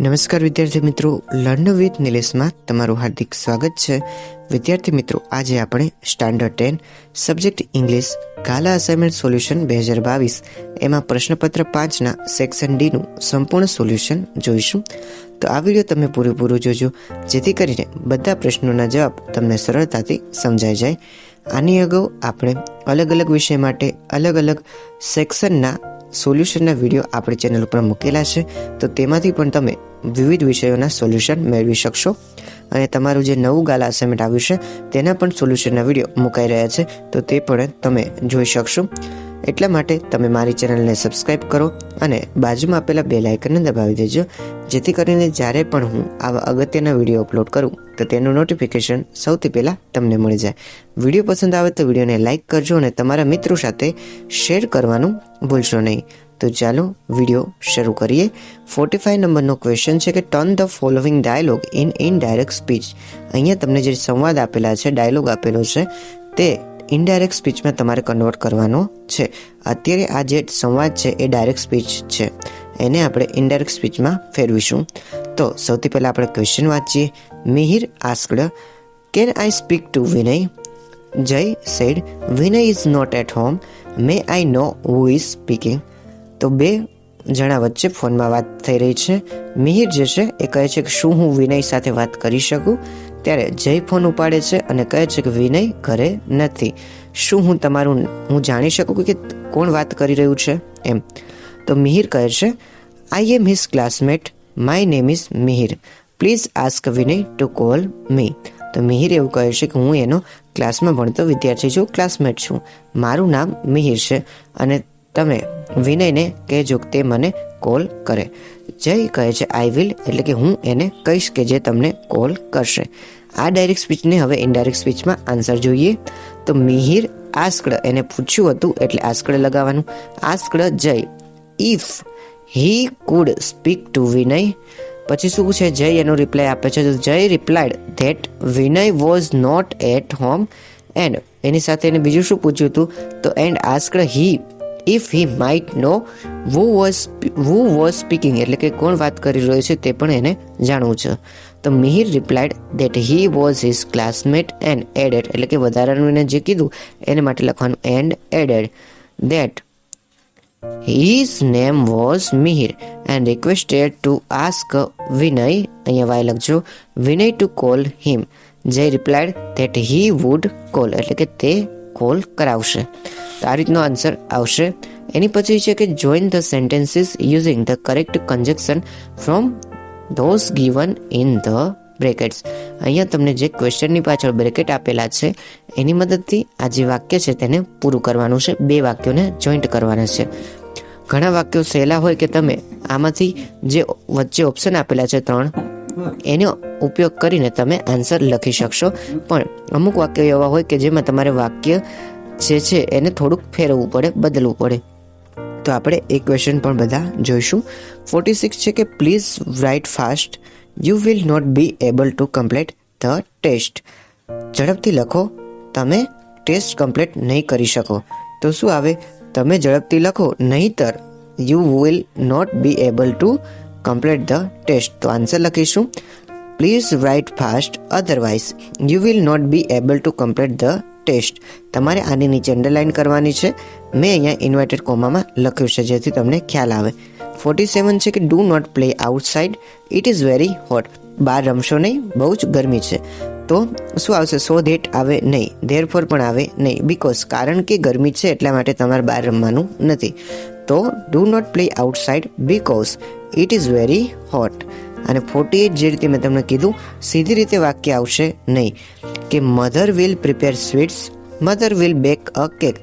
નમસ્કાર વિદ્યાર્થી મિત્રો, લર્ન વિથ નિલેશમાં તમારું હાર્દિક સ્વાગત છે। વિદ્યાર્થી મિત્રો, આજે આપણે સ્ટાન્ડર્ડ 10 સબ્જેક્ટ ઇંગ્લિશ ગાલા અસાઇનમેન્ટ સોલ્યુશન 2022 એમાં પ્રશ્નપત્ર 5ના સેક્શન ડી નું સંપૂર્ણ સોલ્યુશન જોઈશું। તો આ વિડીયો તમે પૂરેપૂરો જોજો, જેથી કરીને બધા પ્રશ્નોના જવાબ તમને સરળતાથી સમજાઈ જાય। આની અગાઉ આપણે અલગ અલગ વિષય માટે અલગ અલગ સેક્શનના સોલ્યુશનના વિડીયો આપણી ચેનલ ઉપર મૂકેલા છે, તો તેમાંથી પણ તમે વિવિધ વિષયોના સોલ્યુશન મેળવી શકશો। અને તમારું જે નવું ગાલા અસાઇનમેન્ટ આવ્યું છે તેના પણ સોલ્યુશનના વિડીયો મુકાઈ રહ્યા છે, તો તે પણ તમે જોઈ શકશો। એટલા માટે તમે મારી ચેનલને સબસ્ક્રાઈબ કરો અને બાજુમાં આપેલા બેલ આઇકનને દબાવી દેજો, જેથી કરીને જ્યારે પણ હું આવા અગત્યના વિડીયો અપલોડ કરું તો તેનું નોટિફિકેશન સૌથી પહેલાં તમને મળી જાય। વિડીયો પસંદ આવે તો વિડીયોને લાઇક કરજો અને તમારા મિત્રો સાથે શેર કરવાનું ભૂલશો નહીં। તો ચાલો વિડીયો શરૂ કરીએ। 45 નંબરનો ક્વેશ્ચન છે કે turn the following dialogue in indirect speech. અહીંયા તમને જે સંવાદ આપેલા છે, ડાયલોગ આપેલો છે, તે ઇનડાયરેક્ટ સ્પીચમાં તમારે કન્વર્ટ કરવાનો છે। અત્યારે આ જે સંવાદ છે એ ડાયરેક્ટ સ્પીચ છે, એને આપણે ઇનડાયરેક્ટ સ્પીચમાં ફેરવીશું। તો સૌથી પહેલાં આપણે ક્વેશ્ચન વાંચીએ। Mihir asked, can I speak to Vinay? Jay said, Vinay is not at home, may I know who is speaking? તો બે જણા વચ્ચે ફોનમાં વાત થઈ રહી છે। મિહિર જે છે એ કહે છે કે શું હું વિનય સાથે વાત કરી શકું? ત્યારે જય ફોન ઉપાડે છે અને કહે છે કે વિનય ઘરે નથી, શું હું જાણી શકું કે કોણ વાત કરી રહ્યું છે એમ? તો મિહિર કહે છે, I am his classmate, my name is Mihir, please ask Vinay to call me. તો મિહિર એવું કહે છે કે હું એનો ક્લાસમાં ભણતો વિદ્યાર્થી છું, ક્લાસમેટ છું, મારું નામ મિહિર છે અને તમે વિનયને કહેજો કે તે મને કોલ કરે। જય કહે છે આઈ વિલ, એટલે કે હું એને કહીશ કે જે તમને કોલ કરશે। આ ડાયરેક્ટ સ્પીચને હવે ઇનડાયરેક્ટ સ્પીચમાં આન્સર જોઈએ। તો મિહિર આસ્કડ, એને પૂછ્યું હતું એટલે આસ્કડ લગાવવાનું। Asked Jay if he could speak to Vinay, પછી શું છે, જય એનો રિપ્લાય આપે છે। તો Jay replied that Vinay was not at home and, એની સાથે એને બીજું શું પૂછ્યું હતું, તો and asked he if he might know who was speaking, એટલે કે કોણ વાત કરી રહ્યું છે તે પણ એને જાણવું છે। તો Mihir replied that he was his classmate and added, એટલે કે વધારાનું એને જે કીધું એને માટે લખવાનું and added that his name was Mihir and requested to ask Vinay, અહીંયા વાય લખજો, Vinay to call him. Jay replied that he would call, એટલે કે તે કોલ કરાવશે। તો આ રીતનો આન્સર આવશે। એની પછી છે કે join the sentences using the correct conjunction from those given in the brackets. અહીંયા તમને જે ક્વેશ્ચનની પાછળ બ્રેકેટ આપેલા છે એની મદદથી આ જે વાક્ય છે તેને પૂરું કરવાનું છે। બે વાક્યોને જોઈન્ટ કરવાના છે। ઘણા વાક્યો સહેલા હોય કે તમે આમાંથી જે વચ્ચે ઓપ્શન આપેલા છે 3, એનો ઉપયોગ કરીને તમે આન્સર લખી શકશો, પણ અમુક વાક્યો એવા હોય કે જેમાં તમારે વાક્ય જે છે એને થોડુંક ફેરવવું પડે, બદલવું પડે। તો આપણે એ ક્વેશ્ચન પણ બધા જોઈશું। 46 છે કે please write fast, you will not be able to complete the test. ઝડપથી લખો, તમે ટેસ્ટ કમ્પ્લીટ નહીં કરી શકો। તો શું આવે, તમે ઝડપથી લખો નહીંતર you will not be able to complete the test. તો આન્સર લખીશું please write fast, otherwise you will not be able to complete the test. તમારે આની નીચે અંડરલાઇન કરવાની છે, મેં અહીંયા ઇન્વર્ટેડ કોમામાં લખ્યું છે જેથી તમને ખ્યાલ આવે। 47 છે કે do not play outside, it is very hot, બહાર રમશો નહીં, બહુ જ ગરમી છે। તો શું આવશે, સો ધેટ આવે નહીં, ધેરફોર પણ આવે નહીં, બીકોઝ કારણ કે ગરમી છે એટલા માટે તમારે બહાર રમવાનું નથી। તો do not play outside because it is very hot. અને 48 જે રીતે મેં તમને કીધું સીધી રીતે વાક્ય આવશે નહીં કે mother will prepare sweets, mother will back a cake,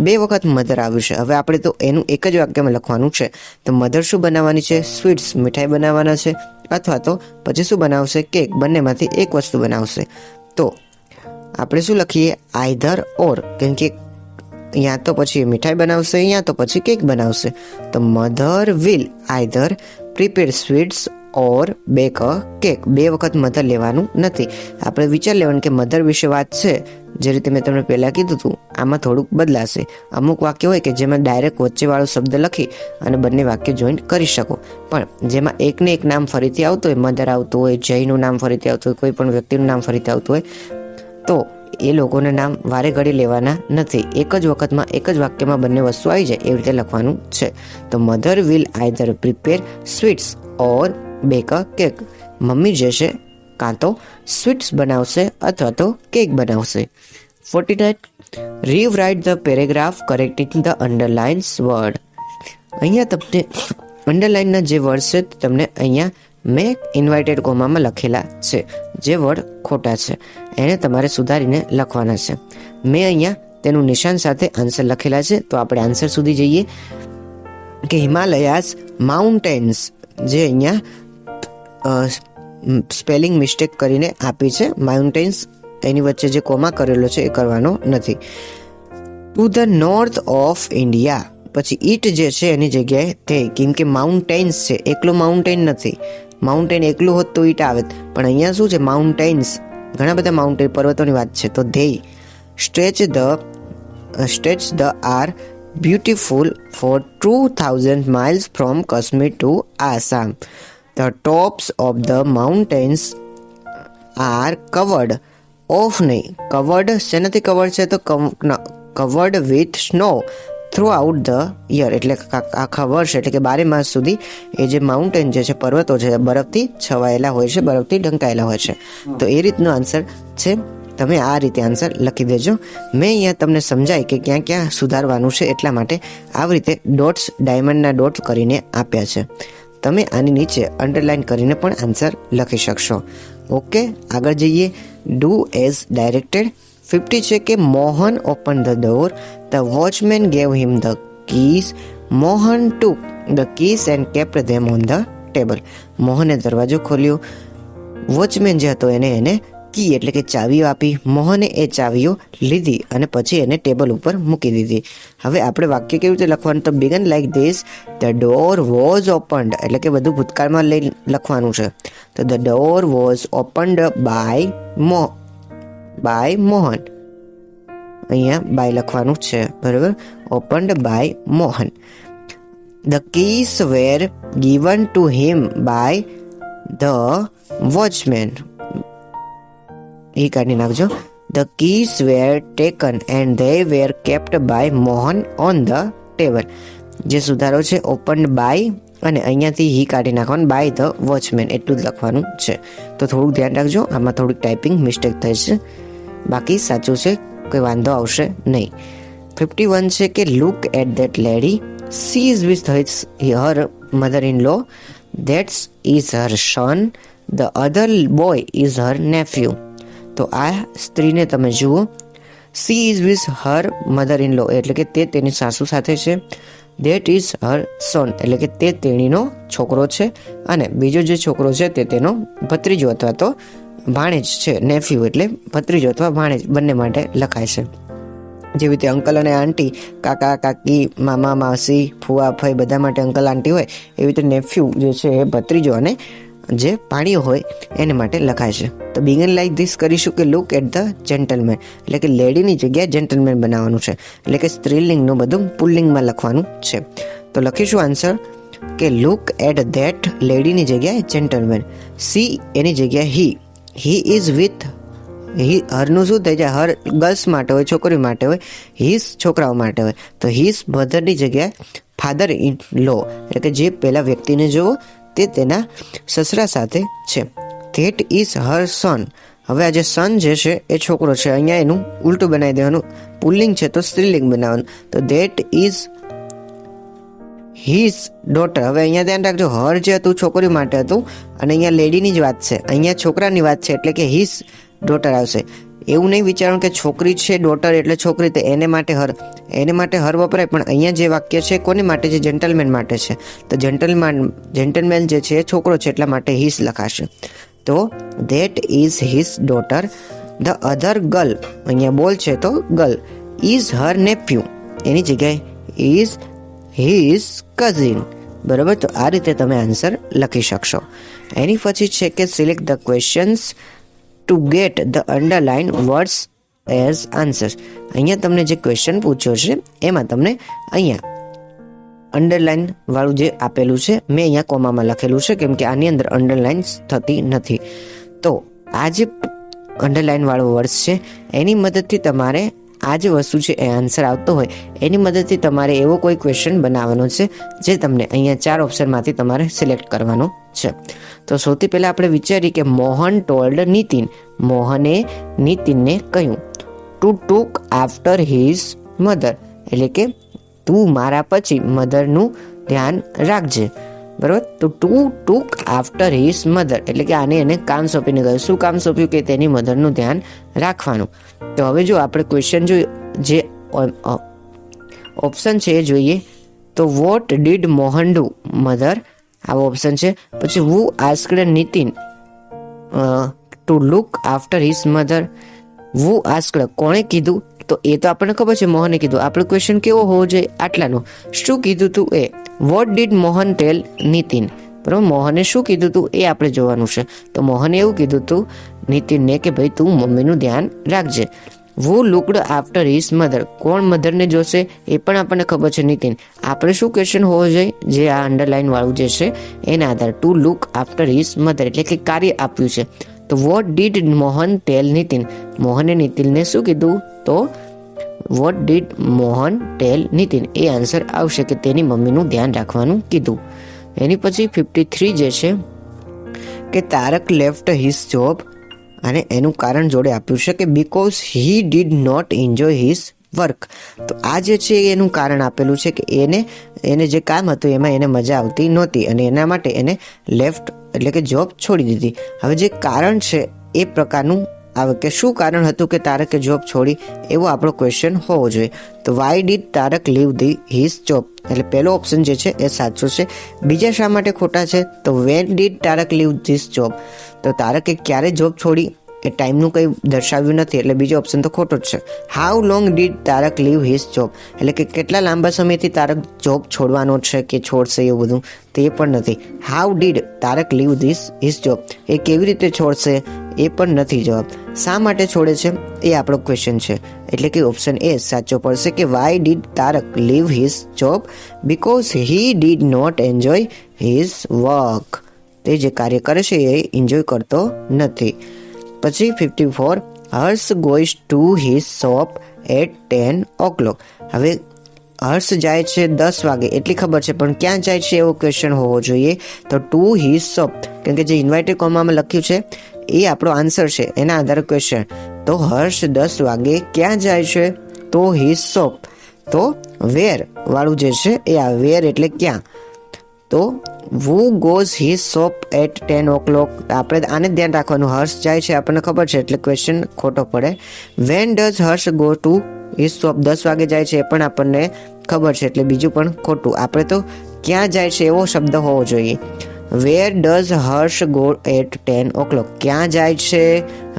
બે વખત મધર આવ્યું છે। હવે આપણે તો એનું એક જ વાક્યમાં લખવાનું છે। તો મધર શું બનાવવાની છે, સ્વીટ્સ મીઠાઈ બનાવવાના છે, અથવા તો પછી શું બનાવશે, કેક, બંનેમાંથી એક વસ્તુ બનાવશે। તો આપણે શું લખીએ, આઈધર ઓર, કેમ કે યા તો પછી મીઠાઈ બનાવશે, યા તો પછી કેક બનાવશે। તો mother will either prepare sweets or back a cake, બે વખત મધર લેવાનું નથી। આપણે વિચાર લેવાનું કે મધર વિશે વાત છે, જે રીતે મેં તમને પહેલાં કીધું હતું આમાં થોડુંક બદલાશે. અમુક વાક્ય હોય કે જેમાં ડાયરેક્ટ વચ્ચેવાળો શબ્દ લખી અને બંને વાક્ય જોઈન્ટ કરી શકો, પણ જેમાં એકને એક નામ ફરીથી આવતું હોય, મધર આવતું હોય, જયનું નામ ફરીથી આવતું હોય, કોઈ પણ વ્યક્તિનું નામ ફરીથી આવતું હોય, તો એ લોકોના નામ વારે ઘડી લેવાના નથી. એક જ વખતમાં એક જ વાક્યમાં બંને વસ્તુ આવી જાય એવી રીતે લખવાનું છે. તો mother will either prepare sweets or back a cake. Mummy જે છે કાં તો સ્વીટ્સ બનાવશે અથવા તો કેક બનાવશે. 49 rewrite the paragraph correcting the underlines word. અહીંયા તમને અંડરલાઇનના જે વર્ડ છે તમને અહીંયા મેં ઇન્વાઇટેડ કોમામાં લખેલા છે, જે વર્ડ ખોટા છે એને તમારે સુધારીને લખવાના છે. મેં અહીંયા તેનું નિશાન સાથે આન્સર લખેલા છે. તો આપણે આન્સર સુધી જઈએ કે હિમાલયાઝ માઉન્ટેન્સ, જે અહીંયા સ્પેલિંગ મિસ્ટેક કરીને આપી છે. માઉન્ટેન્સ એની વચ્ચે જે કોમા કરેલો છે એ કરવાનો નથી. To the north of India, પછી ઈટ જે છે એની જગ્યાએ તે, કેમ કે માઉન્ટેન્સ છે, એકલું માઉન્ટેન નથી. માઉન્ટેન એકલું હોત તો ઈટ આવે, પણ અહીંયા શું છે માઉન્ટેન્સ, ઘણા બધા માઉન્ટેન પર્વતોની વાત છે. તો they stretch the are beautiful for 2000 miles from Kashmir to Assam. The tops of the mountains are covered નહીં, covered શેનાથી કવર્ડ છે તો covered with snow throughout the year, એટલે આખા વર્ષ એટલે કે 12 માસ સુધી એ જે માઉન્ટેન જે છે પર્વતો છે બરફથી છવાયેલા હોય છે, બરફથી ઢંકાયેલા હોય છે. તો એ રીતનો આન્સર છે. તમે આ રીતે આન્સર લખી દેજો. મેં અહીંયા તમને સમજાય કે ક્યાં ક્યાં સુધારવાનું છે એટલા માટે આવી રીતે ડોટ્સ, ડાયમંડના ડોટ્સ કરીને આપ્યા છે. તમે આની નીચે અંડરલાઇન કરીને પણ આન્સર લખી શકશો. ઓકે, આગળ જઈએ. Do as directed. 50 છે કે Mohan open the door, the watchman gave him the keys, Mohan took the keys and kept them on the table. મોહને દરવાજો ખોલ્યો, વોચમેન જે હતો એને કી એટલે કે ચાવીઓ આપી, મોહને એ ચાવીઓ લીધી અને પછી એને ટેબલ ઉપર મૂકી દીધી. હવે આપણે વાક્ય કેવી રીતે લખવાનું, તો begin like this, the door was opened, એટલે કે બધું ભૂતકાળમાં લઈ લખવાનું છે. તો the door was opened by Mohan, અહીંયા બાય લખવાનું છે, બરાબર. Opened by Mohan. The keys were given to him by the watchman, એ કાઢી નાખજો. The keys were taken and they were kept by Mohan on the table. જે સુધારો છે ઓપન્ડ બાય અને અહીંયાથી હી કાઢી નાખવાનું, બાય ધ વોચમેન એટલું જ લખવાનું છે. તો થોડુંક ધ્યાન રાખજો, આમાં થોડીક ટાઈપિંગ મિસ્ટેક થઈ છે, બાકી સાચું છે, કોઈ વાંધો આવશે નહીં. 51 છે કે look at that lady, she is with her mother in law, that is her son, the other boy is her nephew. તો આ સ્ત્રીને તમે જુઓ, she is with her mother in law એટલે કે તે તેની સાસુ સાથે છે, ધેટ ઇઝ હર સન એટલે કે તે તેણીનો છોકરો છે, અને બીજો જે છોકરો છે તે તેનો ભત્રીજો અથવા તો ભાણેજ છે. નેફ્યુ એટલે ભત્રીજો અથવા ભાણેજ બંને માટે લખાય છે. જેવી રીતે અંકલ અને આંટી, કાકા કાકી, મામા માસી, ફુવા ફઈ બધા માટે અંકલ આંટી હોય, એવી રીતે નેફ્યુ જે છે એ ભત્રીજો અને જે ભાણીઓ હોય એને માટે લખાય છે. તો બિગન લાઈક ધીસ કરીશું કે લુક એટ ધ જેન્ટલમેન, એટલે કે લેડીની જગ્યાએ જેન્ટલમેન બનાવવાનું છે, એટલે કે સ્ત્રીલિંગનું બધું પુલ્લિંગમાં લખવાનું છે. તો લખીશું આન્સર કે લુક એટ ધેટ, લેડીની જગ્યાએ જેન્ટલમેન, સી એની જગ્યાએ હી ઇઝ વિથ, હરનું શું થઈ જાય, હર ગર્લ્સ માટે હોય, છોકરી માટે હોય, હિઝ છોકરાઓ માટે હોય. તો હિઝ મધરની જગ્યાએ ફાધર ઇન લો, એટલે કે જે પહેલા વ્યક્તિને જુઓ તે તેના સસરા સાથે છે. ધેટ ઇઝ હર સન. હવે આ જે સન જે છે એ છોકરો છે, અહીંયા એનું ઉલટું બનાવી દેવાનું, પુલ્લિંગ છે તો સ્ત્રીલિંગ બનાવવાનું. તો ધેટ ઇઝ હિઝ ડોટર. હવે અહીંયા ધ્યાન રાખજો, હર જે હતું છોકરી માટે હતું અને અહીંયા લેડીની જ વાત છે, અહીંયા છોકરાની વાત છે એટલે કે હિઝ ડોટર આવશે. એવું નહીં વિચારવાનું કે છોકરી છે ડોટર એટલે છોકરી, તો એને માટે હર વપરાય, પણ અહીંયા જે વાક્ય છે કોને માટે છે, જેન્ટલમેન માટે છે. તો જેન્ટલમેન જે છે એ છોકરો છે એટલા માટે હિઝ લખાશે. તો that is his daughter. The other girl, અહીંયા બોલ છે તો ગર્લ, ઇઝ હર નેફ્યુ, એની જગ્યાએ ઇઝ હિઝ કઝિન, બરાબર. તો આ રીતે તમે આન્સર લખી શકશો. એની પછી છે કે select the questions to get the underline words as answer. અહીંયા તમને જે ક્વેશ્ચન પૂછ્યો છે એમાં તમને અહીંયા અંડરલાઇન વાળું જે આપેલું છે મેં અહીંયા કોમામાં લખેલું છે, કેમ કે આની અંદર અંડરલાઇન થતી નથી. તો આ જે અંડરલાઇન વાળો વર્ડ છે એની મદદથી તમારે આ જે વસ્તુ છે એ આન્સર આવતો હોય એની મદદથી તમારે એવો કોઈ ક્વેશ્ચન બનાવવાનો છે જે તમને અહીંયા 4 ઓપ્શનમાંથી તમારે સિલેક્ટ કરવાનો છે. તો સૌથી પહેલાં આપણે વિચારીએ કે મોહન ટોલ્ડ નીતિન. મોહને નીતિનને કહ્યું ટુ ટુક આફ્ટર હિઝ મધર, એટલે કે તું મારા પછી મધરનું ધ્યાન રાખજે. બરાબર. તો ટુ ટુક આફ્ટર હિઝ મધર એટલે કે આને એને કામ સોંપીને કહ્યું. શું કામ સોંપ્યું? કે તેની મધરનું ધ્યાન રાખવાનું. તો હવે જો આપણે ક્વેશ્ચન જે ઓપ્શન છે એ જોઈએ તો what did Mohan do mother, આવો ઓપ્શન છે. પછી who asked Nitin to look after his mother. Who asked કોણે કીધું? તો એ તો આપણને ખબર છે મોહને કીધું. આપણો ક્વેશ્ચન કેવો હોવો જોઈએ? આટલાનો. શું કીધું તું એ? Vote did Mohan tell Nitin. બરાબર. મોહને શું કીધું તું એ આપણે જોવાનું છે. તો મોહને એવું કીધું તું નીતિનને કે ભાઈ તું મમ્મીનું ધ્યાન રાખજે. વુ લુકડ આફ્ટર હિઝ મધર, કોણ મધરને જોશે એ પણ આપણને ખબર છે નીતિન. આપણે શું ક્વેશ્ચન હોવો જોઈએ? જે આ અંડરલાઇન વાળું જે છે એના આધારે to look after his mother એટલે કે કાર્ય આપ્યું છે. તો what did Mohan tell Nitin, મોહને નીતિનને શું કીધું? તો what did Mohan tell Nitin એ આન્સર આવશે કે તેની મમ્મીનું ધ્યાન રાખવાનું કીધું. એની પછી 53 જે છે કે તારક લેફ્ટ હિઝ જોબ, અને એનું કારણ જોડે આપ્યું છે કે because he did not enjoy his work. તો આ જે છે એનું કારણ આપેલું છે કે એને જે કામ હતું એમાં એને મજા આવતી નહોતી અને એના માટે એને લેફ્ટ એટલે કે જોબ છોડી દીધી. હવે જે કારણ છે એ પ્રકારનું આવે કે શું કારણ હતું કે તારકે જોબ છોડી, એવો આપણો ક્વેશ્ચન હોવો જોઈએ. તો why did Tarak leave his job, એટલે પહેલો ઓપ્શન જે છે એ સાચો છે. બીજા શા માટે ખોટા છે? તો when did Tarak leave this job, તો તારકે ક્યારે જોબ છોડી એ ટાઈમનું કંઈ દર્શાવ્યું નથી, એટલે બીજો ઓપ્શન તો ખોટો જ છે. How long did Tarak leave his job, એટલે કે કેટલા લાંબા સમયથી તારક જોબ છોડવાનો છે કે છોડશે એવું બધું, તે પણ નથી. How did Tarak leave his job, એ કેવી રીતે છોડશે એ પણ નથી જવાબ. શા માટે છોડે છે એ આપણો ક્વેશ્ચન છે, એટલે કે ઓપ્શન એ સાચો પડશે કે why did Tarak leave his job because he did not enjoy his work, તે જે કાર્ય કરે છે એ એન્જોય કરતો નથી. પછી 54 Harsh goes to his shop at 10 o'clock. હવે હર્ષ જાય છે 10 વાગે એટલી ખબર છે, પણ ક્યાં જાય છે એવો ક્વેશ્ચન હોવો જોઈએ. તો ટુ હિઝ શોપ, કેમ કે જે ઇન્વાઇટેડ કોમામાં લખ્યું છે એ આપણો આન્સર છે, એના આધારે ક્વેશ્ચન. તો હર્ષ 10 વાગે ક્યાં જાય છે? તો હિઝ શોપ. તો વેર વાળું જે છે એ આ વેર એટલે ક્યાં. તો who goes his shop at 10 o'clock, આપણે આને ધ્યાન રાખવાનું. હર્ષ જાય છે આપણને ખબર છે એટલે ક્વેશ્ચન ખોટો પડે. When does Harsh go to his shop, 10 વાગે જાય છે એ પણ આપણને ખબર છે એટલે બીજું પણ ખોટું. આપણે તો ક્યાં જાય છે એવો શબ્દ હોવો જોઈએ. Where does Harsh go at 10 o'clock, ક્યાં જાય છે?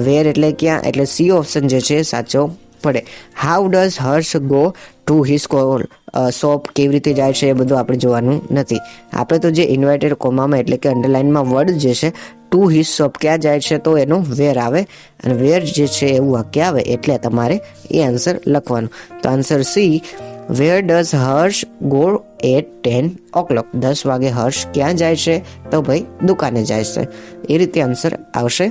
વેર એટલે ક્યાં, એટલે સી ઓપ્શન જે છે સાચો પડે. How does Harsh go to his shop, કેવી રીતે જાય છે એ બધું આપણે જોવાનું નથી. આપણે તો જે ઇન્વાઇટેડ કોમામાં એટલે કે અંડરલાઇનમાં વર્ડ જે છે ટુ હિઝ શોપ ક્યાં જાય છે તો એનો વેર આવે, અને વેર જે છે એવું વાક્ય આવે એટલે તમારે એ આન્સર લખવાનું. તો answer C where does Harsh go at 10 o'clock, 10 વાગે હર્ષ ક્યાં જાય છે? તો ભાઈ દુકાને જાય છે. એ રીતે આન્સર આવશે.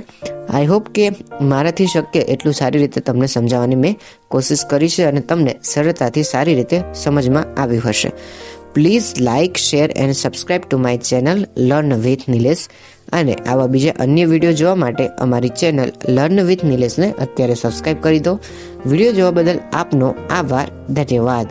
આઈ હોપ કે મારાથી શક્ય એટલું સારી રીતે તમને સમજાવવાની મેં કોશિશ કરી છે અને તમને સરળતાથી સારી રીતે સમજમાં આવ્યું હશે. Please like, share and subscribe to my channel learn with Nilesh. અને આવા બીજા અન્ય વિડીયો જોવા માટે અમારી ચેનલ લર્ન વિથ નિલેશને અત્યારે સબસ્ક્રાઇબ કરી દો. વિડીયો જોવા બદલ આપનો આભાર. ધન્યવાદ.